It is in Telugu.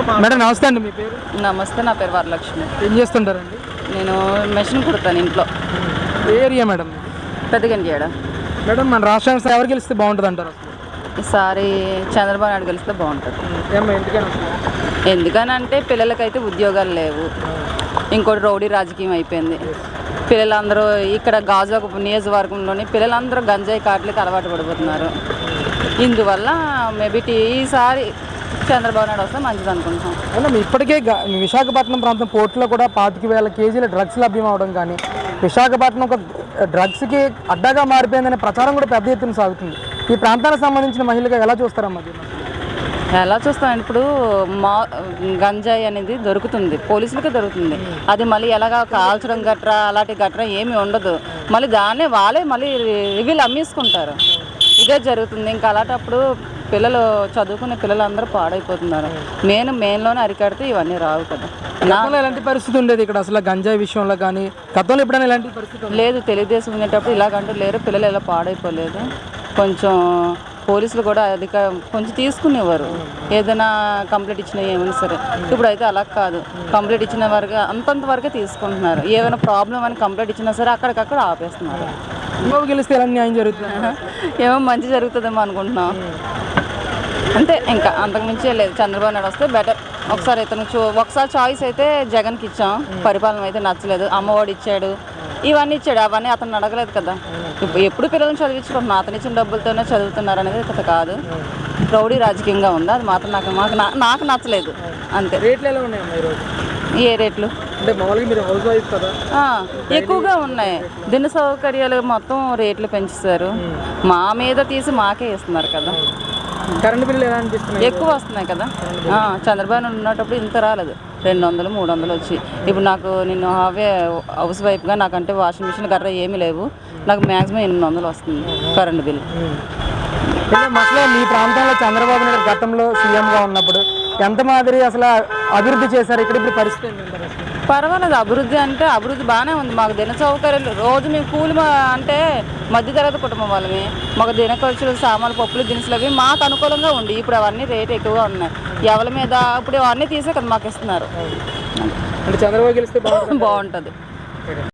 మేడం నమస్తే అండి, మీ పేరు? నమస్తే, నా పేరు వరలక్ష్మి. ఏం చేస్తుంటారండి? నేను మెషిన్ కుడతాను ఇంట్లో. ఏ ఏరియా మేడం? పెద్దగండియాడ. మేడం మన రాష్ట్రానికి ఎవరు గెలిస్తే బాగుంటుంది అంటారు? ఈసారి చంద్రబాబు నాయుడు గెలిస్తే బాగుంటుంది. ఎందుకని? ఎందుకనంటే పిల్లలకైతే ఉద్యోగాలు లేవు, ఇంకోటి రౌడీ రాజకీయం అయిపోయింది. పిల్లలందరూ ఇక్కడ గాజువాక నియోజకవర్గంలోని పిల్లలందరూ గంజాయి కాట్లకి అలవాటు పడిపోతున్నారు. ఇందువల్ల మేబీ ఈసారి చంద్రబాబు నాయుడు వస్తే మంచిది అనుకుంటున్నాం. అవునా, ఇప్పటికే విశాఖపట్నం ప్రాంతం పోర్టులో కూడా 25,000 కేజీల డ్రగ్స్ లభ్యం అవడం కానీ, విశాఖపట్నం ఒక డ్రగ్స్కి అడ్డాగా మారిపోయిందనే ప్రచారం కూడా పెద్ద ఎత్తున సాగుతుంది. ఈ ప్రాంతానికి సంబంధించిన మహిళగా ఎలా చూస్తారమ్మా? ఎలా చూస్తాను, ఇప్పుడు గంజాయి అనేది దొరుకుతుంది, పోలీసులకే దొరుకుతుంది. అది మళ్ళీ ఎలాగా కాల్చడం గట్రా అలాంటి గట్రా ఏమీ ఉండదు. మళ్ళీ దాన్నే వాళ్ళే మళ్ళీ రివీల్ అమ్మేసుకుంటారు. ఇదే జరుగుతుంది. ఇంకా అలాంటప్పుడు పిల్లలు చదువుకునే పిల్లలందరూ పాడైపోతున్నారు. మెయిన్లోనే అరికడితే ఇవన్నీ రావు కదా. ఎలాంటి పరిస్థితి ఉండేది ఇక్కడ అసలు గంజాయి విషయంలో కానీ? గతంలో ఎప్పుడైనా ఎలాంటి పరిస్థితి లేదు, తెలుగుదేశం ఉండేటప్పుడు ఇలాగంటూ లేరు. పిల్లలు ఎలా పాడైపోలేదు. కొంచెం పోలీసులు కూడా కొంచెం తీసుకునేవారు, ఏదైనా కంప్లైంట్ ఇచ్చినా ఏమైనా సరే. ఇప్పుడు అయితే అలా కాదు, కంప్లైంట్ ఇచ్చిన వరకు అంతంత వరకే తీసుకుంటున్నారు. ఏమైనా ప్రాబ్లం అని కంప్లైంట్ ఇచ్చినా సరే అక్కడికక్కడ ఆపేస్తున్నారు. గెలిస్తే ఎలా న్యాయం జరుగుతుంది? ఏమో మంచి జరుగుతుందేమో అనుకుంటున్నాం అంతే, ఇంకా అంతకుమించే లేదు. చంద్రబాబు నాయుడు వస్తే బెటర్. ఒకసారి ఒకసారి చాయిస్ అయితే జగన్కి ఇచ్చాం, పరిపాలన అయితే నచ్చలేదు. అమ్మఒడి ఇచ్చాడు, ఇవన్నీ ఇచ్చాడు, అవన్నీ అతను అడగలేదు కదా. ఎప్పుడు పిల్లల్ని చదివించుకుంటున్నా, అతను ఇచ్చిన డబ్బులతోనే చదువుతున్నారు అనేది కథ కాదు. రౌడీ రాజకీయంగా ఉంది, అది మాత్రం నాకు నచ్చలేదు అంతే. రేట్లు ఎలా ఉన్నాయి ఈరోజు? ఏ రేట్లు అంటే మామూలుగా మీరు హౌస్ వైఫ్ కదా? ఎక్కువగా ఉన్నాయి. దిన సౌకర్యాలు మొత్తం రేట్లు పెంచేశారు. మా మీద తీసి మాకే ఇస్తున్నారు కదా. కరెంట్ బిల్లు ఎలా అనిపిస్తుంది? ఎక్కువ వస్తున్నాయి కదా. చంద్రబాబు ఉన్నప్పుడు ఇంత రాలేదు, 200, 300 వచ్చి. ఇప్పుడు నేను హౌస్ వైఫ్గా నాకంటే వాషింగ్ మిషన్ గట్రా ఏమీ లేవు. నాకు మ్యాక్సిమం 800 వస్తుంది కరెంట్ బిల్లు. అసలు మీ ప్రాంతంలో చంద్రబాబు నాయుడు గతంలో సీఎంగా ఉన్నప్పుడు ఎంత మాదిరి అసలు అభివృద్ధి చేశారు? ఇక్కడ ఇప్పుడు పరిస్థితి ఏంటంటారు? పర్వాలేదు, అభివృద్ధి బాగానే ఉంది. మాకు దిన సౌకర్యాలు రోజు మేము కూలి అంటే మధ్యతరగతి కుటుంబం వాళ్ళమే. మాకు దిన ఖర్చులు, సామాన్లు, పప్పులు, దినుసులు అవి మాకు అనుకూలంగా ఉండి, ఇప్పుడు అవన్నీ రేటు ఎక్కువగా ఉన్నాయి. ఎవరి మీద ఇప్పుడు అవన్నీ తీసే కదా మాకు ఇస్తున్నారు. అంటే చంద్రబాబు గెలిస్తే బాగుంటుంది.